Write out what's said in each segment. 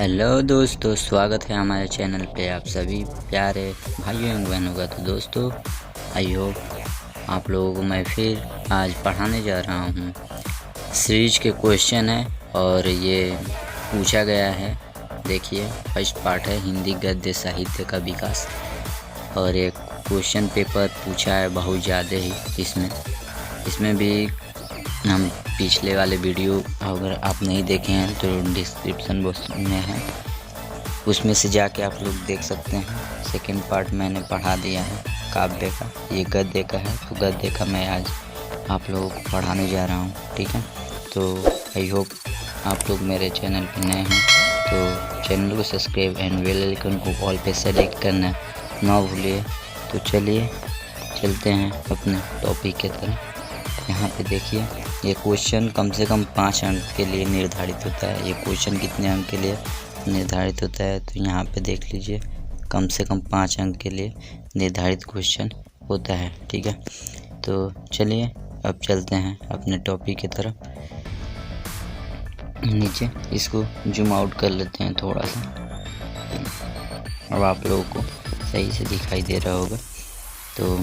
Hello दोस्तों, स्वागत है हमारे चैनल पे आप सभी प्यारे भाइयों एवं बहनों का। तो दोस्तों, आई होप आप लोगों को मैं फिर आज पढ़ाने जा रहा हूँ। सीरीज के क्वेश्चन है और ये पूछा गया है। देखिए, फर्स्ट पार्ट है हिंदी गद्य साहित्य का विकास, और एक क्वेश्चन पेपर पूछा है बहुत ज़्यादा ही। इसमें भी हम पिछले वाले वीडियो अगर आप नहीं देखे हैं तो डिस्क्रिप्शन बॉक्स में है, उसमें से जाके आप लोग देख सकते हैं। सेकंड पार्ट मैंने पढ़ा दिया है काव्य का, ये गद्य का है। तो गद्य का मैं आज आप लोगों को पढ़ाने जा रहा हूँ, ठीक है। तो आई होप आप लोग मेरे चैनल पर नए हैं तो चैनल को सब्सक्राइब एंड बेल आइकन को ऑल पे सेलेक्ट करना ना भूलिए। तो चलिए चलते हैं अपने टॉपिक की तरफ। यहाँ पे देखिए, ये क्वेश्चन कम से कम 5 अंक के लिए निर्धारित होता है। ये क्वेश्चन कितने अंक के लिए निर्धारित होता है तो यहाँ पे देख लीजिए, कम से कम 5 अंक के लिए निर्धारित क्वेश्चन होता है, ठीक है। तो चलिए अब चलते हैं अपने टॉपिक की तरफ। नीचे इसको जूम आउट कर लेते हैं थोड़ा सा, अब आप लोगों को सही से दिखाई दे रहा होगा। तो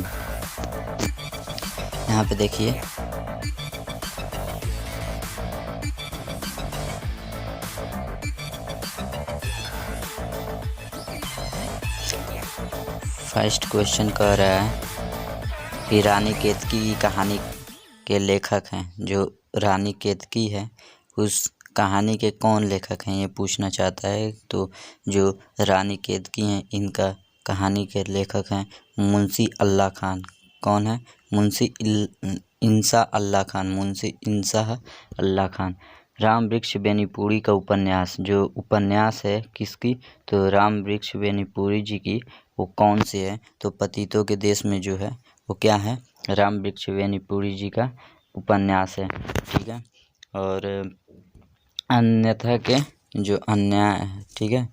यहाँ पे देखिए, फर्स्ट क्वेश्चन कह रहा है कि रानी केतकी की कहानी के लेखक हैं। जो रानी केतकी है उस कहानी के कौन लेखक हैं, ये पूछना चाहता है। तो जो रानी केतकी हैं इनका कहानी के लेखक हैं मुंशी अल्लाह खान। कौन है? मुंशी इंसा अल्लाह खान। मुंशी इंसा अल्लाह खान। राम वृक्ष बेनीपुरी का उपन्यास, जो उपन्यास है किसकी? तो राम वृक्ष बेनीपुरी जी की। वो कौन सी है? तो पतितों के देश में जो है वो क्या है? राम वृक्ष बेनीपुरी जी का उपन्यास है, ठीक है। और अन्यथा के जो अन्याय है, ठीक है,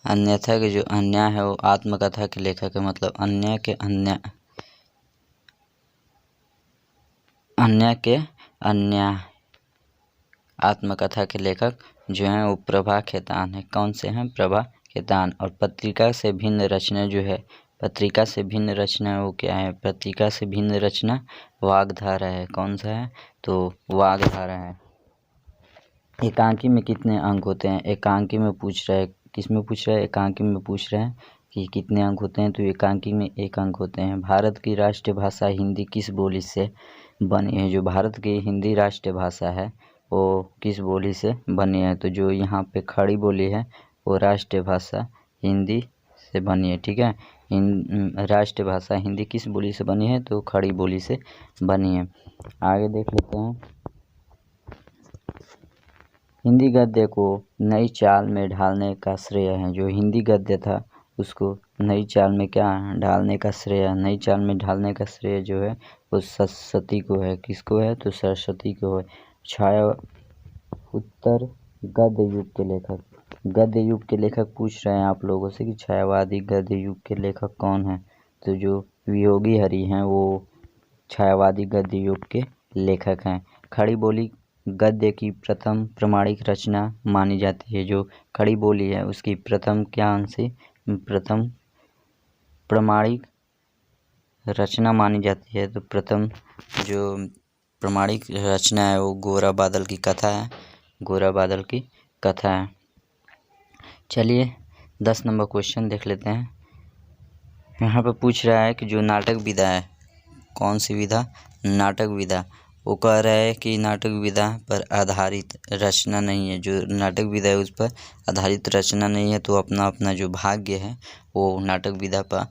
अन्यथा के जो अन्याय है वो आत्मकथा के लेखक है। मतलब अन्याय आत्मकथा के लेखक जो हैं वो प्रभा खेतान है। कौन से हैं? प्रभा खेतान। और पत्रिका से भिन्न रचना जो है, पत्रिका से भिन्न रचना वो क्या है? पत्रिका से भिन्न रचना वाग्धारा है। कौन सा है? तो वाग्धारा है। एकांकी में कितने अंक होते हैं? एकांकी में पूछ रहा है, किस में पूछ रहा है? एकांकी में पूछ रहा है कि कितने अंक होते हैं। तो एकांकी में 1 अंक होते हैं। भारत की राष्ट्रीय भाषा हिंदी किस बोली से बनी है? जो भारत की हिंदी राष्ट्रीय भाषा है वो किस बोली से बनी है? तो जो यहाँ पे खड़ी बोली है वो राष्ट्रीय भाषा हिंदी से बनी है, ठीक है। राष्ट्रीय भाषा हिंदी किस बोली से बनी है? तो खड़ी बोली से बनी है। आगे देख लेते हैं। हिंदी गद्य को नई चाल में ढालने का श्रेय है। जो हिंदी गद्य था उसको नई चाल में क्या ढालने का श्रेय है? नई चाल में ढालने का श्रेय जो है वो सरस्वती को है। किसको है? तो सरस्वती को है। छाया उत्तर गद्य युग के लेखक, गद्य युग के लेखक पूछ रहे हैं आप लोगों से कि छायावादी गद्य युग के लेखक कौन है? तो जो वियोगी हरि हैं वो छायावादी गद्य युग के लेखक हैं। खड़ी बोली गद्य की प्रथम प्रमाणिक रचना मानी जाती है। जो खड़ी बोली है उसकी प्रथम क्या अंश? प्रथम प्रमाणिक रचना मानी जाती है। तो प्रथम जो प्रमाणिक रचना है वो गोरा बादल की कथा है। गोरा बादल की कथा है। चलिए 10 नंबर क्वेश्चन देख लेते हैं। यहाँ पर पूछ रहा है कि जो नाटक विधा है, कौन सी विधा? नाटक विधा। वो कह रहा है कि नाटक विधा पर आधारित रचना नहीं है। जो नाटक विधा है उस पर आधारित रचना नहीं है। तो अपना अपना जो भाग्य है वो नाटक विधा पर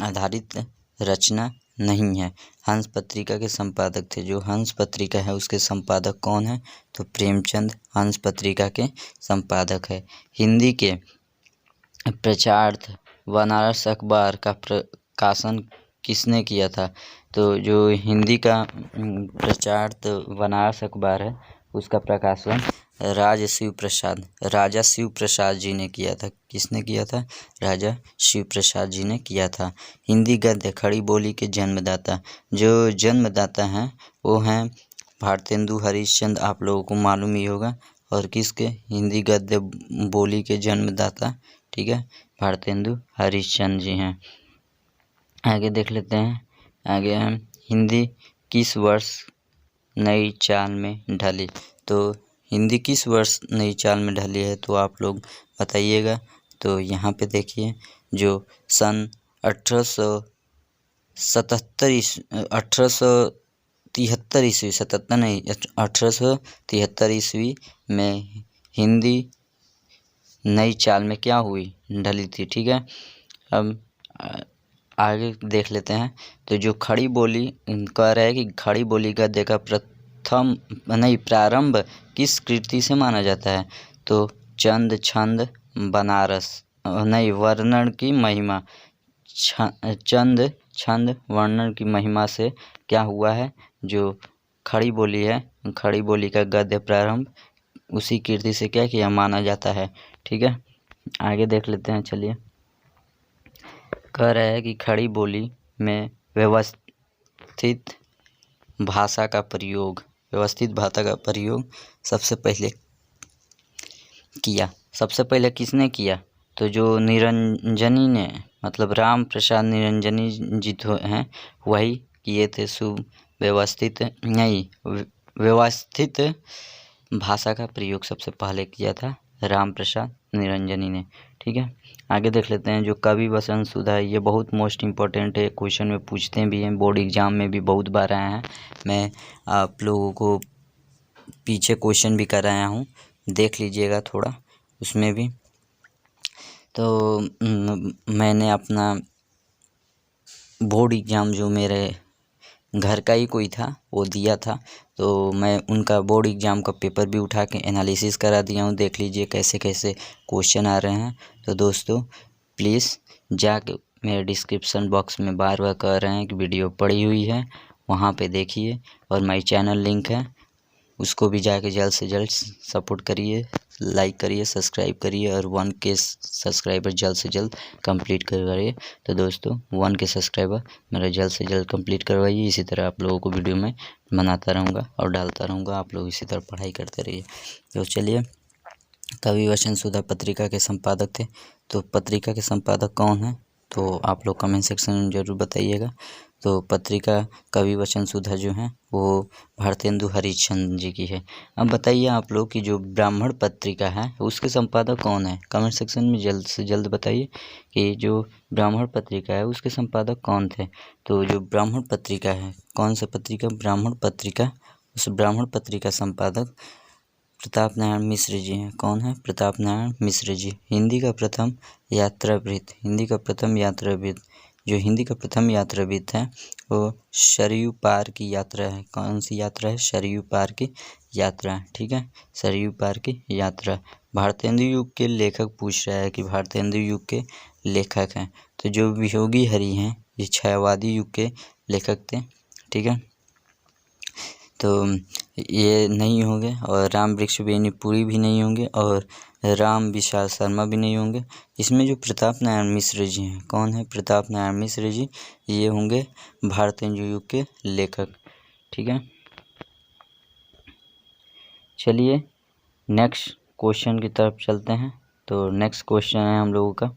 आधारित रचना नहीं है। हंस पत्रिका के संपादक थे। जो हंस पत्रिका है उसके संपादक कौन है? तो प्रेमचंद हंस पत्रिका के संपादक है। हिंदी के प्रचारार्थ बनारस अखबार का प्रकाशन किसने किया था? तो जो हिंदी का प्रचारार्थ बनारस अखबार है उसका प्रकाशन राजा शिव प्रसाद जी ने किया था। किसने किया था? राजा शिव प्रसाद जी ने किया था। हिंदी गद्य खड़ी बोली के जन्मदाता, जो जन्मदाता हैं वो हैं भारतेंदु हरिश्चंद्र। आप लोगों को मालूम ही होगा और किसके, हिंदी गद्य बोली के जन्मदाता, ठीक है, भारतेंदु हरिश्चंद्र जी हैं। आगे देख लेते हैं। आगे हम हिंदी किस वर्ष नई चाल में ढली। तो हिंदी किस वर्ष नई चाल में ढली है, तो आप लोग बताइएगा। तो यहाँ पे देखिए, जो सन 1873 ईस्वी 1873 ईस्वी में हिंदी नई चाल में क्या हुई, ढली थी, ठीक है। अब आगे देख लेते हैं। तो जो खड़ी बोली कह रहा है कि खड़ी बोली गद्य का प्रारंभ किस कृति से माना जाता है। तो चंद छंद बनारस वर्णन की महिमा, चंद छंद वर्णन की महिमा से क्या हुआ है, जो खड़ी बोली है, खड़ी बोली का गद्य प्रारंभ उसी कृति से क्या किया माना जाता है, ठीक है। आगे देख लेते हैं। चलिए, कह रहा है कि खड़ी बोली में व्यवस्थित भाषा का प्रयोग सबसे पहले किसने किया। तो जो निरंजनी ने, मतलब राम प्रसाद निरंजनी जी तो हैं, वही किए थे। व्यवस्थित भाषा का प्रयोग सबसे पहले किया था राम प्रसाद निरंजनी ने, ठीक है। आगे देख लेते हैं। जो कवि वसंत सुधा है, ये बहुत मोस्ट इम्पोर्टेंट है, क्वेश्चन में पूछते भी हैं, बोर्ड एग्जाम में भी बहुत बार आए हैं। मैं आप लोगों को पीछे क्वेश्चन भी कराया हूँ, देख लीजिएगा थोड़ा उसमें भी। तो मैंने अपना बोर्ड एग्ज़ाम जो मेरे घर का ही कोई था वो दिया था, तो मैं उनका बोर्ड एग्ज़ाम का पेपर भी उठा के एनालिसिस करा दिया हूँ। देख लीजिए कैसे कैसे क्वेश्चन आ रहे हैं। तो दोस्तों प्लीज़ जाके मेरे डिस्क्रिप्शन बॉक्स में बार बार कह रहे हैं कि वीडियो पड़ी हुई है, वहाँ पे देखिए, और माई चैनल लिंक है, उसको भी जाके जल्द से जल्द सपोर्ट करिए, लाइक करिए, सब्सक्राइब करिए, और 1K सब्सक्राइबर जल्द से जल्द कंप्लीट करवाइए। तो दोस्तों 1K सब्सक्राइबर मेरा जल्द से जल्द कंप्लीट करवाइए। इसी तरह आप लोगों को वीडियो में बनाता रहूँगा और डालता रहूँगा, आप लोग इसी तरह पढ़ाई करते रहिए। तो चलिए, कवि वसंत सुधा पत्रिका के संपादक थे। तो पत्रिका के संपादक कौन है, तो आप लोग कमेंट सेक्शन में ज़रूर बताइएगा। तो पत्रिका कवि वसंत सुधा जो है वो भारतेंदु हरिश्चंद्र जी की है। अब बताइए आप लोग कि जो ब्राह्मण पत्रिका है उसके संपादक कौन है, कमेंट सेक्शन में जल्द से जल्द बताइए कि जो ब्राह्मण पत्रिका है उसके संपादक कौन थे। तो जो ब्राह्मण पत्रिका है, कौन सा पत्रिका, ब्राह्मण पत्रिका, उस ब्राह्मण पत्रिका संपादक प्रताप नारायण मिश्र जी हैं। कौन है, प्रताप नारायण मिश्र जी। हिंदी का प्रथम यात्रावृत्त जो हिंदी का प्रथम यात्रावृत्त है वो सरयू पार की यात्रा है। कौन सी यात्रा है, सरयू पार की यात्रा, ठीक है, सरयू पार की यात्रा। भारतेंदु युग के लेखक पूछ रहा है कि भारतेंदु युग के लेखक हैं। तो जो वियोगी हरि हैं ये छायावादी युग के लेखक थे, ठीक है। तो ये नहीं होंगे, और राम वृक्ष बेनीपुरी भी नहीं होंगे, और राम विशाल शर्मा भी नहीं होंगे। इसमें जो प्रताप नारायण मिश्र जी हैं, कौन है, प्रताप नारायण मिश्र जी, ये होंगे भारतेंदु युग के लेखक, ठीक है। चलिए नेक्स्ट क्वेश्चन की तरफ चलते हैं। तो नेक्स्ट क्वेश्चन है हम लोगों का,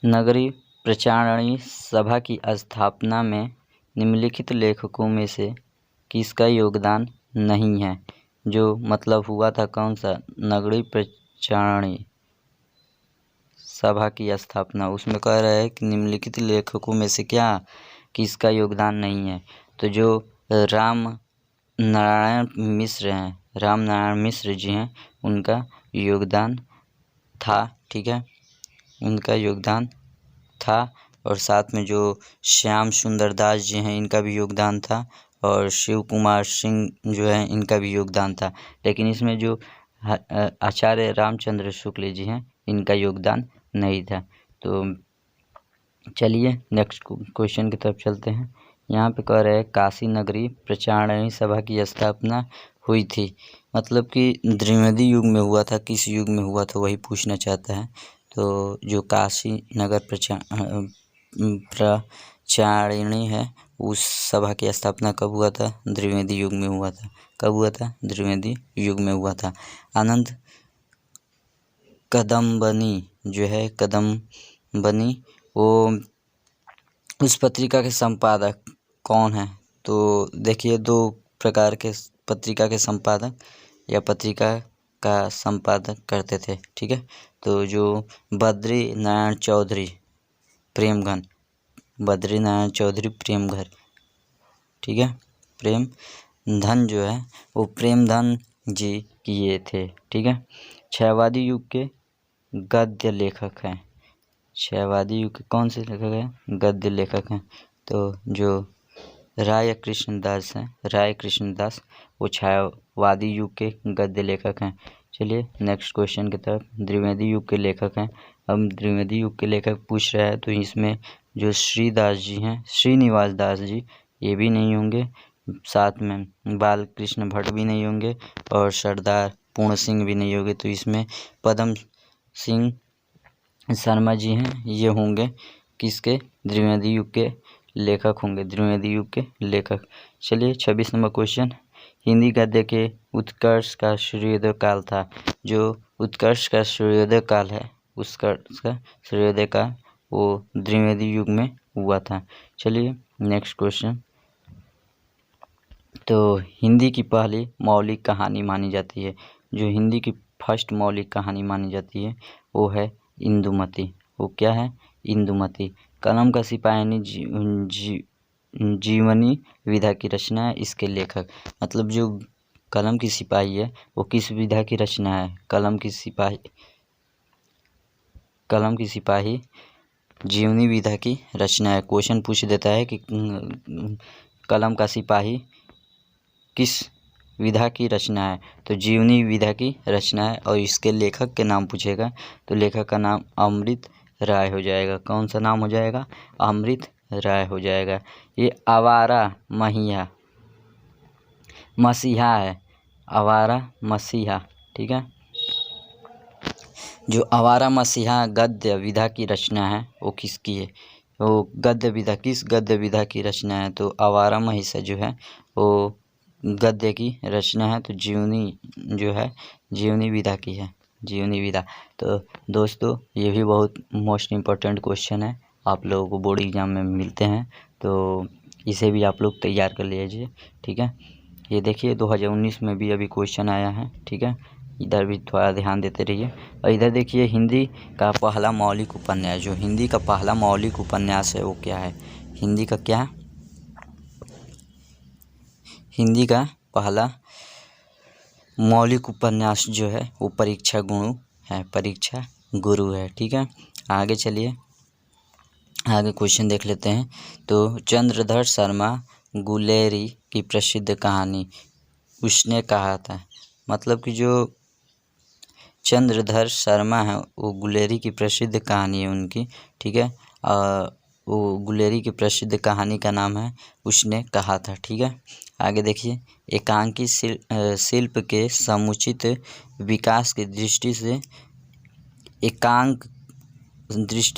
नगरीय प्रचारणी सभा की स्थापना में निम्नलिखित लेखकों में से किसका योगदान नहीं है। जो मतलब हुआ था कौन सा, नगरीय प्रचारणी सभा की स्थापना, उसमें कह रहा है कि निम्नलिखित लेखकों में से क्या, किसका योगदान नहीं है। तो जो राम नारायण मिश्र जी हैं, उनका योगदान था, ठीक है, उनका योगदान था। और साथ में जो श्याम सुंदर दास जी हैं, इनका भी योगदान था, और शिव कुमार सिंह जो है इनका भी योगदान था। लेकिन इसमें जो आचार्य रामचंद्र शुक्ल जी हैं, इनका योगदान नहीं था। तो चलिए नेक्स्ट क्वेश्चन की तरफ चलते हैं। यहाँ पे कह रहे हैं काशी नगरी प्रचारणी सभा की स्थापना हुई थी, मतलब कि द्विवेदी युग में हुआ था, किस युग में हुआ था वही पूछना चाहता है। तो जो काशी नगर चाणिक्य है उस सभा की स्थापना कब हुआ था? द्विवेदी युग में हुआ था। कब हुआ था? द्विवेदी युग में हुआ था। आनंद कदम्बनी जो है कदम्बनी वो उस पत्रिका के संपादक कौन है? तो देखिए 2 प्रकार के पत्रिका के संपादक या पत्रिका का संपादक करते थे, ठीक है। तो जो बद्री नारायण चौधरी प्रेमघन, बद्री नारायण चौधरी प्रेमघर, ठीक है। प्रेमधन जो है वो प्रेमधन जी किए थे, ठीक है। क्षयवादी युग के गद्य लेखक हैं। क्षयवादी युग के कौन से लेखक हैं? गद्य लेखक हैं। तो जो राय कृष्णदास हैं, राय कृष्णदास वो क्षयवादी युग के गद्य लेखक हैं। चलिए नेक्स्ट क्वेश्चन की तरफ। द्विवेदी युग के लेखक हैं। अब द्विवेदी युग के लेखक पूछ रहा है तो इसमें जो श्रीदास जी हैं, श्रीनिवास दास जी, ये भी नहीं होंगे। साथ में बाल कृष्ण भट्ट भी नहीं होंगे और सरदार पूर्ण सिंह भी नहीं होंगे। तो इसमें पद्म सिंह शर्मा जी हैं, ये होंगे किसके? द्विवेदी युग के लेखक होंगे, द्विवेदी युग के लेखक। चलिए 26 नंबर क्वेश्चन। हिंदी गद्य के उत्कर्ष का सूर्योदय काल था। जो उत्कर्ष का सूर्योदय काल है, उत्कर्ष का सूर्योदय काल वो द्विवेदी युग में हुआ था। चलिए नेक्स्ट क्वेश्चन। तो हिंदी की पहली मौलिक कहानी मानी जाती है, जो हिंदी की फर्स्ट मौलिक कहानी मानी जाती है वो है इंदुमती। वो क्या है? इंदुमती। कलम का सिपाही जीवनी विधा की रचना है। इसके लेखक मतलब जो कलम की सिपाही है वो किस विधा की रचना है? कलम की सिपाही जीवनी विधा की रचना है। क्वेश्चन पूछ देता है कि कलम का सिपाही किस विधा की रचना है? तो जीवनी विधा की रचना है। और इसके लेखक के नाम पूछेगा तो लेखक का नाम अमृत राय हो जाएगा। कौन सा नाम हो जाएगा? अमृत राय हो जाएगा। ये आवारा मसीहा है, आवारा मसीहा, ठीक है। जो आवारा मसीहा गद्य विधा की रचना है वो किसकी है? वो गद्य विधा, किस गद्य विधा की रचना है? तो आवारा मसीहा जो है वो गद्य की रचना है। तो जीवनी जो है जीवनी विधा की है, जीवनी विधा। तो दोस्तों ये भी बहुत मोस्ट इम्पोर्टेंट क्वेश्चन है, आप लोगों को बोर्ड एग्जाम में मिलते हैं, तो इसे भी आप लोग तैयार कर लीजिए, ठीक है। ये देखिए 2019 में भी अभी क्वेश्चन आया है, ठीक है। इधर भी थोड़ा ध्यान देते रहिए। और इधर देखिए हिंदी का पहला मौलिक उपन्यास, जो हिंदी का पहला मौलिक उपन्यास है वो क्या है? हिंदी का क्या? हिंदी का पहला मौलिक उपन्यास जो है वो परीक्षा गुरु है, ठीक है। आगे चलिए, आगे क्वेश्चन देख लेते हैं। तो चंद्रधर शर्मा गुलेरी की प्रसिद्ध कहानी उसने कहा था। मतलब कि जो चंद्रधर शर्मा है वो गुलेरी की प्रसिद्ध कहानी है उनकी, ठीक है। वो गुलेरी की प्रसिद्ध कहानी का नाम है उसने कहा था, ठीक है। आगे देखिए, एकांकी शिल्प के समुचित विकास की दृष्टि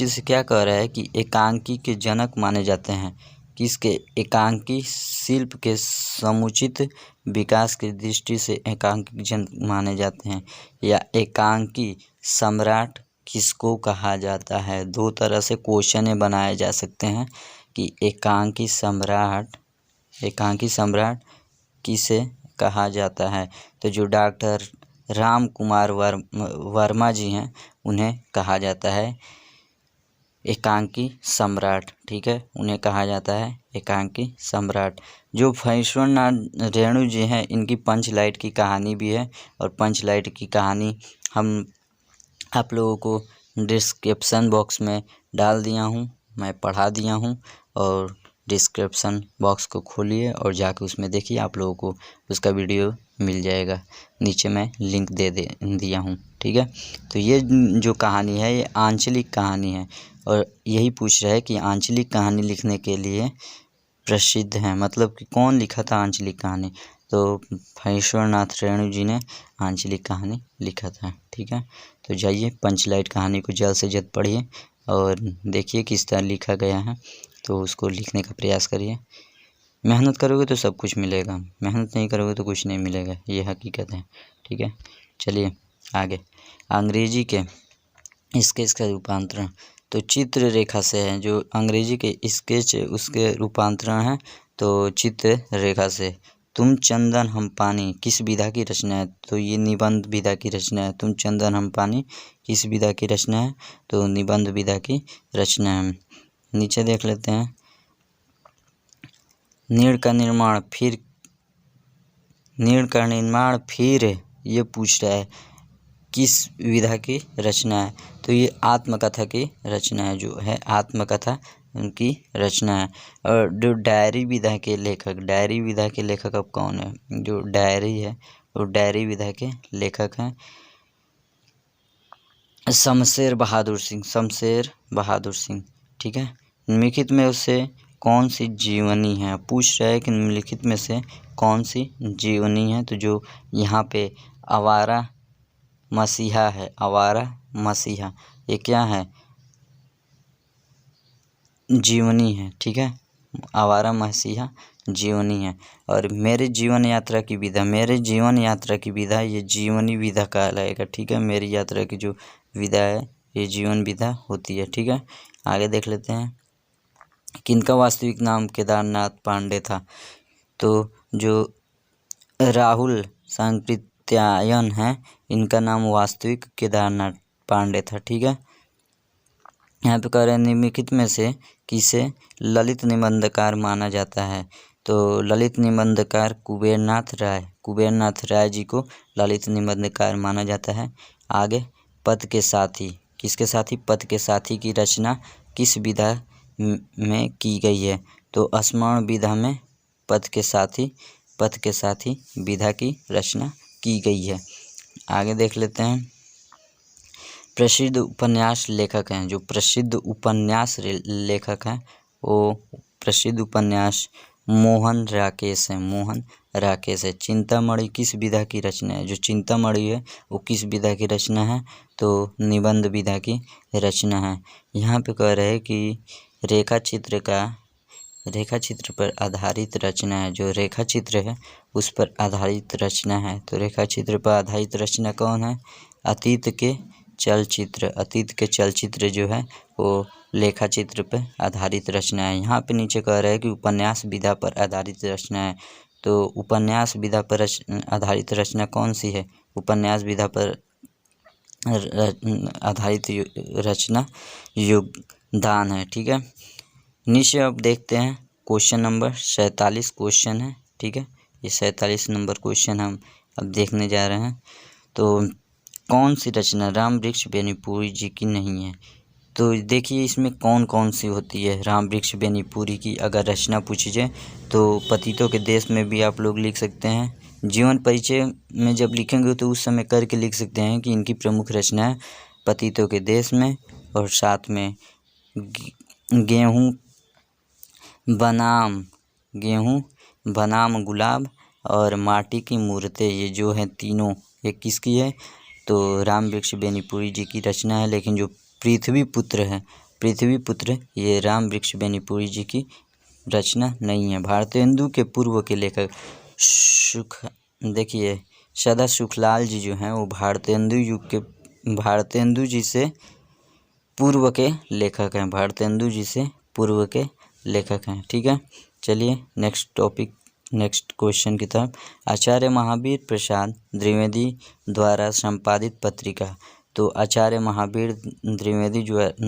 से क्या कह रहा है कि एकांकी के जनक माने जाते हैं। किसके? एकांकी शिल्प के समुचित विकास की दृष्टि से एकांकी जनक माने जाते हैं। या एकांकी सम्राट किसको कहा जाता है? 2 तरह से क्वेश्चन बनाए जा सकते हैं कि एकांकी सम्राट किसे कहा जाता है? तो जो डॉक्टर राम कुमार वर्मा जी हैं उन्हें कहा जाता है एकांकी सम्राट, ठीक है। उन्हें कहा जाता है एकांकी सम्राट। जो फणीश्वरनाथ रेणु जी हैं इनकी पंचलाइट की कहानी भी है, और पंचलाइट की कहानी हम आप लोगों को डिस्क्रिप्शन बॉक्स में डाल दिया हूँ, मैं पढ़ा दिया हूँ। और डिस्क्रिप्शन बॉक्स को खोलिए और जाकर उसमें देखिए, आप लोगों को उसका वीडियो मिल जाएगा, नीचे मैं लिंक दे दिया हूँ, ठीक है। तो ये जो कहानी है ये आंचलिक कहानी है, और यही पूछ रहा है कि आंचलिक कहानी लिखने के लिए प्रसिद्ध है, मतलब कि कौन लिखा था आंचलिक कहानी? तो फणीश्वरनाथ रेणु जी ने आंचलिक कहानी लिखा था, ठीक है। तो जाइए पंचलाइट कहानी को जल्द से जल्द पढ़िए और देखिए किस तरह लिखा गया है। तो उसको लिखने का प्रयास करिए। मेहनत करोगे तो सब कुछ मिलेगा, मेहनत नहीं करोगे तो कुछ नहीं मिलेगा, ये हकीकत है। ठीक है, चलिए आगे। अंग्रेजी के स्केच का रूपांतरण तो चित्र रेखा से है। जो अंग्रेजी के स्केच उसके रूपांतरण है तो चित्र रेखा से। तुम चंदन हम पानी किस विधा की रचना है? तो ये निबंध विधा की रचना है। तुम चंदन हम पानी किस विधा की रचना है? तो निबंध विधा की रचना है। नीचे देख लेते हैं। नीड़ का निर्माण फिर ये पूछ रहा है किस विधा की रचना है? तो ये आत्मकथा की रचना है, जो है आत्मकथा उनकी रचना है। और जो डायरी विधा के लेखक अब कौन है? जो डायरी है वो डायरी विधा के लेखक हैं शमशेर बहादुर सिंह। ठीक है, निम्नलिखित में उससे कौन सी जीवनी है? पूछ रहा है कि निम्नलिखित में से कौन सी जीवनी है? तो जो यहाँ पे आवारा मसीहा है, आवारा मसीहा, ये क्या है? जीवनी है। ठीक है, आवारा मसीहा जीवनी है। और मेरे जीवन यात्रा की विधा ये जीवनी विधा कहलाएगा। ठीक है, मेरी यात्रा की जो विधा है ये जीवन विधा होती है। ठीक है, आगे देख लेते हैं। किनका वास्तविक नाम केदारनाथ पांडे था? तो जो राहुल सांकृत्यायन है, इनका नाम वास्तविक केदारनाथ पांडे था। ठीक है, यहाँ पे कह रहे हैं निम्नलिखित में से किसे ललित निबंधकार माना जाता है? तो ललित निबंधकार कुबेरनाथ राय जी को ललित निबंधकार माना जाता है। आगे, पद के साथी किसके साथी? पद के साथी की रचना किस विधा में की गई है? तो स्मरण विधा में पद के साथी विधा की रचना की गई है। आगे देख लेते हैं। प्रसिद्ध उपन्यास लेखक हैं। जो प्रसिद्ध उपन्यास लेखक हैं वो प्रसिद्ध उपन्यास मोहन राकेश है। चिंतामणि किस विधा की रचना है? जो चिंतामणि है वो किस विधा की रचना है? तो निबंध विधा की रचना है। यहाँ पे कह रहे हैं कि रेखा चित्र पर आधारित रचना है। जो रेखा चित्र है उस पर आधारित रचना है। तो रेखा चित्र पर आधारित रचना कौन है? अतीत के चलचित्र जो है वो लेखा चित्र पर आधारित रचना है। यहाँ पे नीचे कह रहा है कि उपन्यास विधा पर आधारित रचना है। तो उपन्यास विधा पर आधारित रचना कौन सी है? उपन्यास विधा पर आधारित रचना योगदान है। ठीक है, नीचे अब देखते हैं क्वेश्चन नंबर 47 क्वेश्चन है। ठीक है, ये 47 नंबर क्वेश्चन हम अब देखने जा रहे हैं। तो कौन सी रचना राम वृक्ष बेनीपुरी जी की नहीं है? तो देखिए इसमें कौन कौन सी होती है। राम वृक्ष बेनीपुरी की अगर रचना पूछी जाए तो पतितों के देश में भी आप लोग लिख सकते हैं। जीवन परिचय में जब लिखेंगे तो उस समय करके लिख सकते हैं कि इनकी प्रमुख रचना है पतितों के देश में, और साथ में गेहूँ बनाम गुलाब और माटी की मूर्तें, ये जो है तीनों ये किसकी है? तो राम वृक्ष बेनीपुरी जी की रचना है। लेकिन जो पृथ्वी पुत्र ये राम वृक्ष बेनीपुरी जी की रचना नहीं है। भारतेंदु के पूर्व के लेखक देखिए सदा सुखलाल जी जो हैं वो भारतेंदु जी से पूर्व के लेखक हैं। ठीक है, चलिए नेक्स्ट क्वेश्चन की तरफ। आचार्य महावीर प्रसाद द्विवेदी द्वारा संपादित पत्रिका। तो आचार्य महावीर द्विवेदी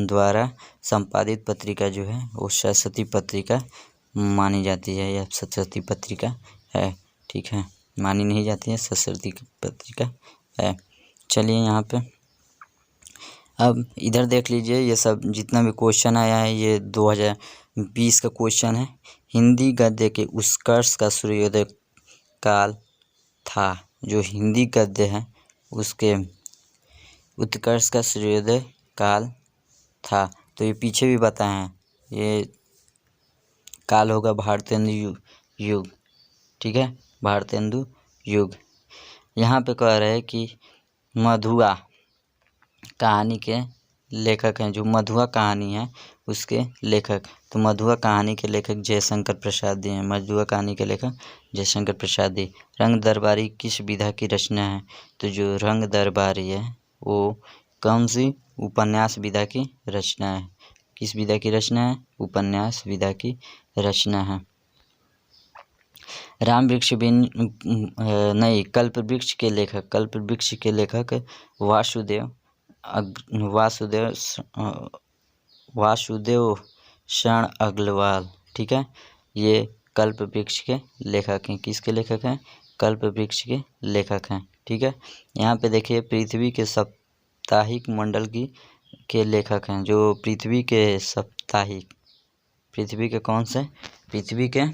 द्वारा संपादित पत्रिका जो है वो सरस्वती पत्रिका मानी जाती है, या सरस्वती पत्रिका है। ठीक है, मानी नहीं जाती है, सरस्वती पत्रिका है। चलिए यहाँ पे अब इधर देख लीजिए। ये सब जितना भी क्वेश्चन आया है ये 2020 का क्वेश्चन है। हिंदी गद्य के उत्कर्ष का सूर्योदय काल था। जो हिंदी गद्य है उसके उत्कर्ष का सूर्योदय काल था। तो ये पीछे भी बताए हैं, ये काल होगा भारतेंदु युग। ठीक है, भारतेंदु युग। यहाँ पे कह रहे हैं कि मधुआ कहानी के लेखक हैं। जो मधुआ कहानी है उसके लेखक। तो मधुआ कहानी के लेखक जयशंकर प्रसाद जी हैं। मधुआ कहानी के लेखक जयशंकर प्रसाद जी। रंग दरबारी किस विधा की रचना है? तो जो रंग दरबारी है वो कौन सी उपन्यास विधा की रचना है? किस विधा की रचना है? उपन्यास विधा की रचना है। राम वृक्ष बिन नहीं, कल्प वृक्ष के लेखक वासुदेव शरण अग्रवाल। ठीक है, ये कल्प वृक्ष के लेखक हैं। किसके लेखक हैं? कल्प वृक्ष के लेखक हैं। ठीक है, यहाँ पे देखिए पृथ्वी के साप्ताहिक मंडल के लेखक हैं। जो पृथ्वी के कौन से? पृथ्वी के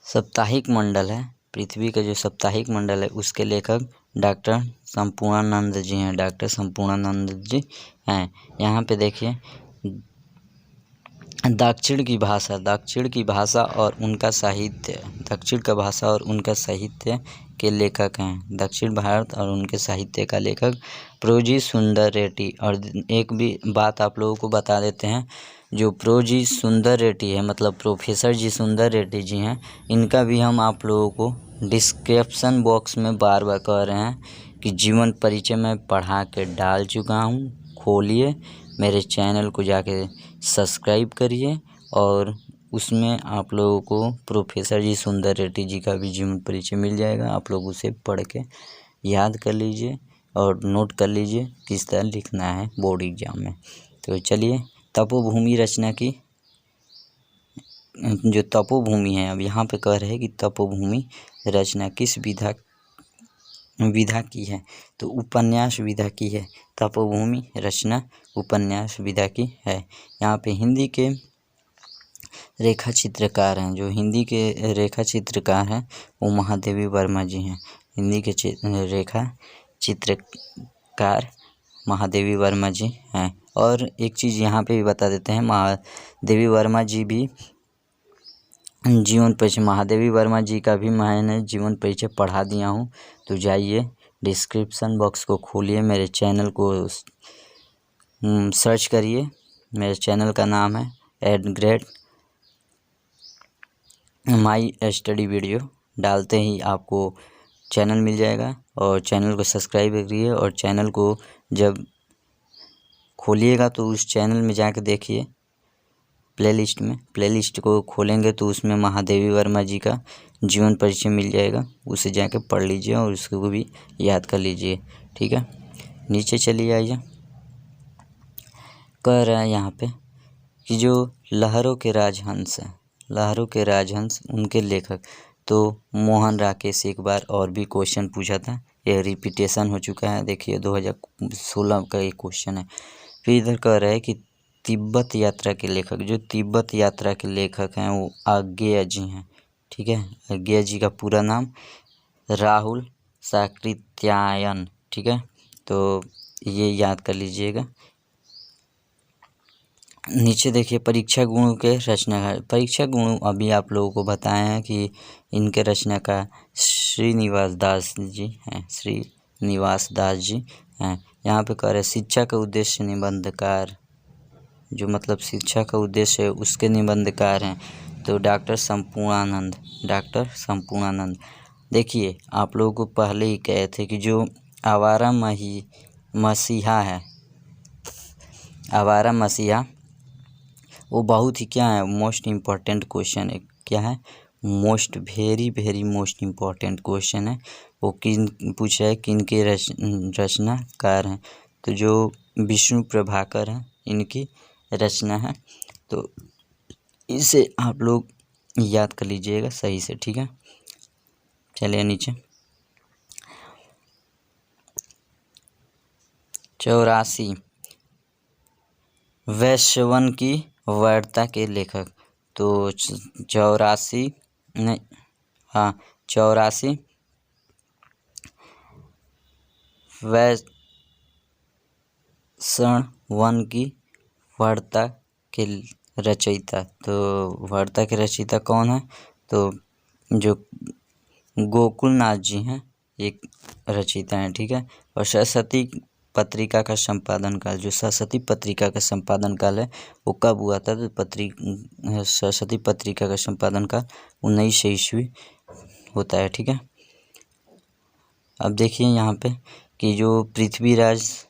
साप्ताहिक मंडल है, पृथ्वी का जो साप्ताहिक मंडल है उसके लेखक डॉक्टर संपूर्णानंद जी हैं। डॉक्टर संपूर्णानंद जी हैं। यहाँ पे देखिए दक्षिण की भाषा और उनका साहित्य के लेखक हैं। दक्षिण भारत और उनके साहित्य का लेखक प्रोजी सुंदर रेड्डी। और एक भी बात आप लोगों को बता देते हैं, जो प्रोजी सुंदर रेड्डी है मतलब प्रोफेसर जी सुंदर रेड्डी जी हैं, इनका भी हम आप लोगों को डिस्क्रिप्शन बॉक्स में बार बार कह रहे हैं कि जीवन परिचय में पढ़ा के डाल चुका हूँ। खोलिए, मेरे चैनल को जाके सब्सक्राइब करिए और उसमें आप लोगों को प्रोफेसर जी सुंदर रेड्डी जी का भी जीवन परिचय मिल जाएगा। आप लोग उसे पढ़ के याद कर लीजिए और नोट कर लीजिए किस तरह लिखना है बोर्ड एग्जाम में। तो चलिए, तपोभूमि रचना की जो तपोभूमि है, अब यहाँ पे कह रहे हैं कि तपोभूमि रचना किस विधा की है? तो उपन्यास विधा की है। तपोभूमि रचना उपन्यास विधा की है। यहाँ पे हिंदी के रेखा चित्रकार हैं। जो हिंदी के रेखा चित्रकार हैं वो महादेवी वर्मा जी हैं। हिंदी के रेखा चित्रकार महादेवी वर्मा जी हैं। और एक चीज़ यहाँ पे भी बता देते हैं, महादेवी वर्मा जी भी जीवन परिचय, महादेवी वर्मा जी का भी मैंने जीवन परिचय पढ़ा दिया हूँ। तो जाइए डिस्क्रिप्शन बॉक्स को खोलिए, मेरे चैनल को सर्च करिए। मेरे चैनल का नाम है @ग्रेड माई स्टडी वीडियो। डालते ही आपको चैनल मिल जाएगा और चैनल को सब्सक्राइब करिए। और चैनल को जब खोलिएगा तो उस चैनल में जाकर देखिए प्लेलिस्ट को खोलेंगे तो उसमें महादेवी वर्मा जी का जीवन परिचय मिल जाएगा। उसे जाके पढ़ लीजिए और उसको भी याद कर लीजिए। ठीक है, नीचे चलिए आइए। कह रहा है यहाँ पे कि जो लहरों के राजहंस उनके लेखक, तो मोहन राकेश एक बार और भी क्वेश्चन पूछा था, यह रिपीटेशन हो चुका है। देखिए 2016 का एक क्वेश्चन है। फिर इधर कह रहा है कि तिब्बत यात्रा के लेखक हैं वो अज्ञेय जी हैं। ठीक है, अज्ञेय जी का पूरा नाम राहुल साकृत्यायन। ठीक है, तो ये याद कर लीजिएगा। नीचे देखिए परीक्षा गुणों के रचनाकार। परीक्षा गुण अभी आप लोगों को बताए हैं कि इनके रचनाकार श्रीनिवास दास जी हैं। यहाँ पे कह रहे शिक्षा का उद्देश्य निबंधकार, जो मतलब शिक्षा का उद्देश्य है उसके निबंधकार हैं तो डॉक्टर संपूर्णानंद। देखिए आप लोगों को पहले ही कहे थे कि जो आवारा मसीहा वो बहुत ही क्या है, मोस्ट इम्पॉर्टेंट क्वेश्चन है। क्या है? वेरी मोस्ट इम्पॉर्टेंट क्वेश्चन है। वो पूछ रहा है किन के रचनाकार हैं, तो जो विष्णु प्रभाकर हैं इनकी रचना है। तो इसे आप लोग याद कर लीजिएगा सही से। ठीक है, चलिए नीचे 84 वैश्यवन की वार्ता के लेखक, तो 84 वैश्यवन की वार्ता के रचयिता, तो वार्ता के रचयिता कौन है? तो जो गोकुलनाथ जी हैं एक रचयिता हैं। ठीक है, और सरस्वती पत्रिका का संपादन काल, जो सरस्वती पत्रिका का संपादन काल है वो कब हुआ था? तो सरस्वती पत्रिका का संपादन काल 1900 ईस्वी होता है। ठीक है। अब देखिए यहाँ पे कि जो पृथ्वीराज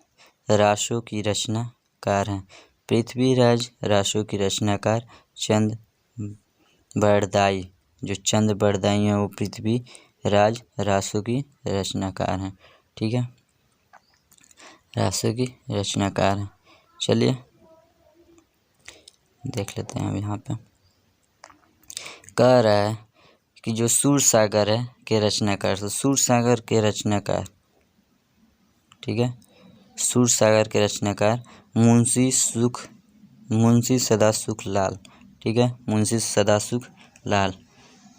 रासो की रचनाकार हैं, पृथ्वीराज रासो की रचनाकार चंद बरदाई, जो चंद बरदाई हैं वो पृथ्वीराज रासो की रचनाकार हैं। ठीक है, रासो की रचनाकार हैं। चलिए देख लेते हैं। अब यहाँ पे कह रहा है कि जो सूरसागर है के रचनाकार, तो सूरसागर के रचनाकार, ठीक है, सूरसागर के रचनाकार मुंशी सदासुख लाल। ठीक है, मुंशी सदासुख लाल।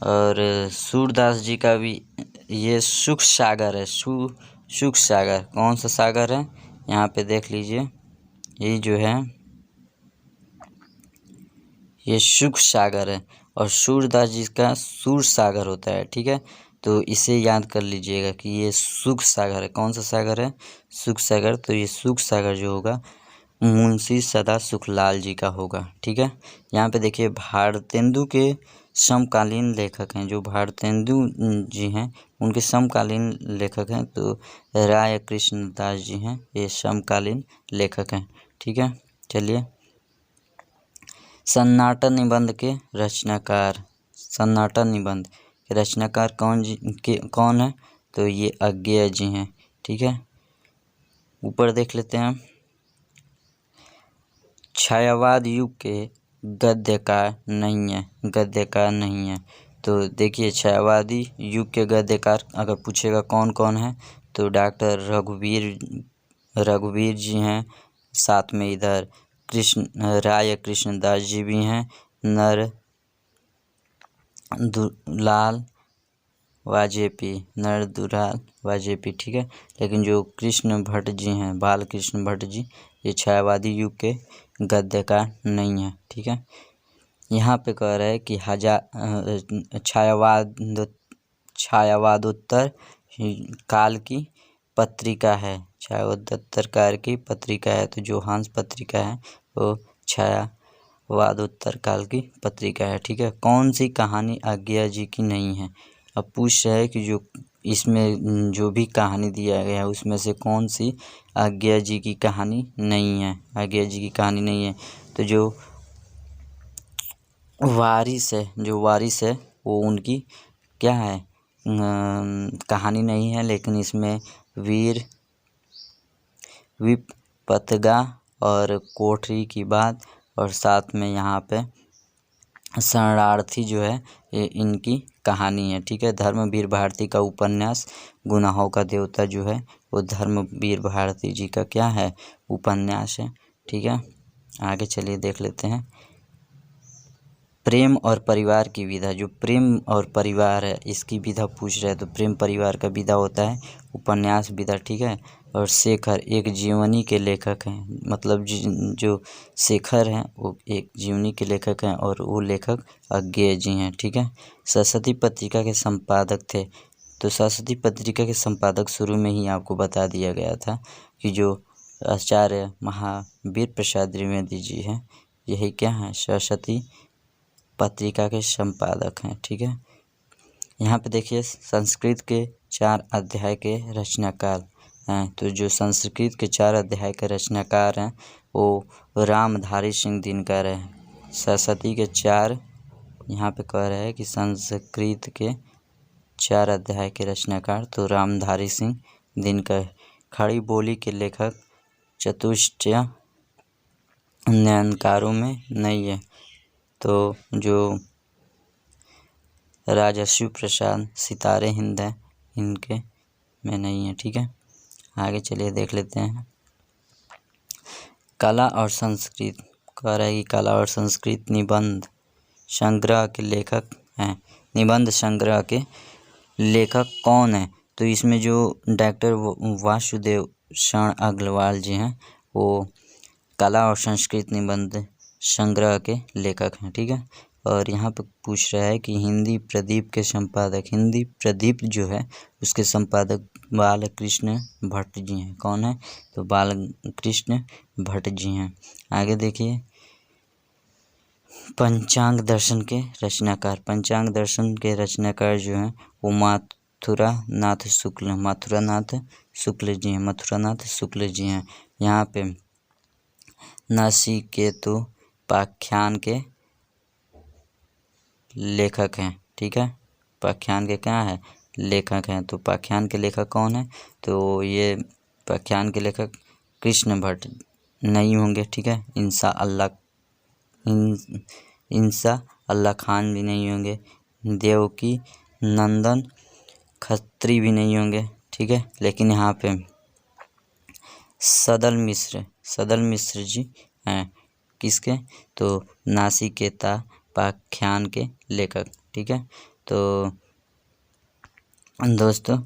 और सूरदास जी का भी ये सुख सागर है। सुख सागर कौन सा सागर है? यहाँ पे देख लीजिए, ये जो है ये सुख सागर है और सूरदास जी का सूर सागर होता है। ठीक है, तो इसे याद कर लीजिएगा कि ये सुख सागर है। कौन सा सागर है? सुख सागर। तो ये सुख सागर जो होगा मुंशी सदासुख लाल जी का होगा। ठीक है, यहाँ पे देखिए भारतेंदु के समकालीन लेखक हैं, जो भारतेंदु जी हैं उनके समकालीन लेखक हैं, तो राय कृष्ण दास जी हैं, ये समकालीन लेखक हैं। ठीक है, चलिए सन्नाटा निबंध के रचनाकार, सन्नाटा निबंध के रचनाकार कौन है? तो ये अज्ञेय जी हैं। ठीक है, ऊपर देख लेते हैं। छायावाद युग के गद्यकार नहीं है, गद्यकार नहीं है। तो देखिए छायावादी युग के गद्यकार अगर पूछेगा कौन कौन है, तो डॉक्टर रघुवीर जी हैं, साथ में इधर राय कृष्णदास जी भी हैं, नरदुलाल वाजपेयी। ठीक है, लेकिन जो कृष्ण भट्ट जी हैं, बाल कृष्ण भट्ट जी, ये छायावादी युग के गद्यकार नहीं है। ठीक है, यहाँ पे कह रहा है कि छायावादोत्तर काल की पत्रिका है, छायावादोत्तर काल की पत्रिका है। तो जो हंस पत्रिका है वो छायावादोत्तर काल की पत्रिका है। ठीक है, कौन सी कहानी अज्ञेय जी की नहीं है? अब पूछ रहा है कि जो इसमें जो भी कहानी दिया गया है उसमें से कौन सी अज्ञेय जी की कहानी नहीं है? अज्ञेय जी की कहानी नहीं है। तो जो वारिस है वो उनकी क्या है? कहानी नहीं है, लेकिन इसमें वीर विपतगा और कोठरी की बात और साथ में यहाँ पे शरणार्थी जो है ये इनकी कहानी है। ठीक है, धर्मवीर भारती का उपन्यास गुनाहों का देवता जो है वो धर्मवीर भारती जी का क्या है? उपन्यास है। ठीक है, आगे चलिए देख लेते हैं। प्रेम और परिवार की विधा, जो प्रेम और परिवार है इसकी विधा पूछ रहे हैं, तो प्रेम परिवार का विधा होता है उपन्यास विधा। ठीक है, और शेखर एक जीवनी के लेखक हैं, मतलब जो शेखर हैं वो एक जीवनी के लेखक हैं और वो लेखक अज्ञेय जी हैं। ठीक है, सरस्वती पत्रिका के संपादक थे, तो सरस्वती पत्रिका के संपादक शुरू में ही आपको बता दिया गया था कि जो आचार्य महावीर प्रसाद द्विवेदी जी हैं, यही क्या है? सरस्वती पत्रिका के संपादक हैं। ठीक है, यहाँ पे देखिए संस्कृत के 4 अध्याय के रचनाकार हैं, तो जो संस्कृत के 4 अध्याय के रचनाकार हैं वो रामधारी सिंह दिनकर है। सरस्वती के 4 यहाँ पे कह रहे हैं कि संस्कृत के 4 अध्याय के रचनाकार तो रामधारी सिंह दिनकर। खड़ी बोली के लेखक चतुष्टय नयनकारों में नहीं है, तो जो राजर्षि प्रसाद सितारे हिंद है इनके में नहीं है। ठीक है, आगे चलिए देख लेते हैं। कला और संस्कृत कह रहा है कि कला और संस्कृत निबंध संग्रह के लेखक हैं। निबंध संग्रह के लेखक कौन है? तो इसमें जो डॉक्टर वासुदेव शरण अग्रवाल जी हैं वो कला और संस्कृत निबंध संग्रह के लेखक हैं। ठीक है, और यहाँ पर पूछ रहा है कि हिंदी प्रदीप के संपादक, हिंदी प्रदीप जो है उसके संपादक बालकृष्ण भट्ट जी हैं। कौन है? तो बालकृष्ण भट्ट जी हैं। आगे देखिए, पंचांग दर्शन के रचनाकार, पंचांग दर्शन के रचनाकार जो हैं वो मथुरानाथ शुक्ल, मथुरानाथ शुक्ल जी हैं, मथुरानाथ शुक्ल जी हैं। यहाँ पे नचिकेतु पाख्यान के लेखक हैं। ठीक है, पाख्यान के क्या है? लेखक हैं। तो पाख्यान के लेखक कौन है? तो ये पाख्यान के लेखक कृष्ण भट्ट नहीं होंगे। ठीक है, इंसा अल्लाह खान भी नहीं होंगे, देवकी नंदन खत्री भी नहीं होंगे। ठीक है, लेकिन यहाँ पे सदल मिश्र जी हैं। किसके? तो नासिकेता पाख्यान के लेखक। ठीक है, तो दोस्तों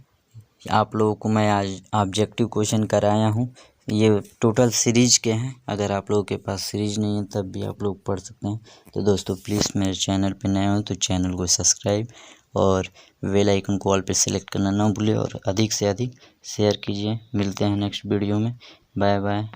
आप लोगों को मैं आज ऑब्जेक्टिव क्वेश्चन कराया हूँ। ये टोटल सीरीज के हैं। अगर आप लोगों के पास सीरीज नहीं है तब भी आप लोग पढ़ सकते हैं। तो दोस्तों प्लीज़ मेरे चैनल पे नए हो तो चैनल को सब्सक्राइब और बेल आइकन को ऑल पे सेलेक्ट करना ना भूलिए और अधिक से अधिक शेयर कीजिए। मिलते हैं नेक्स्ट वीडियो में। Bye bye.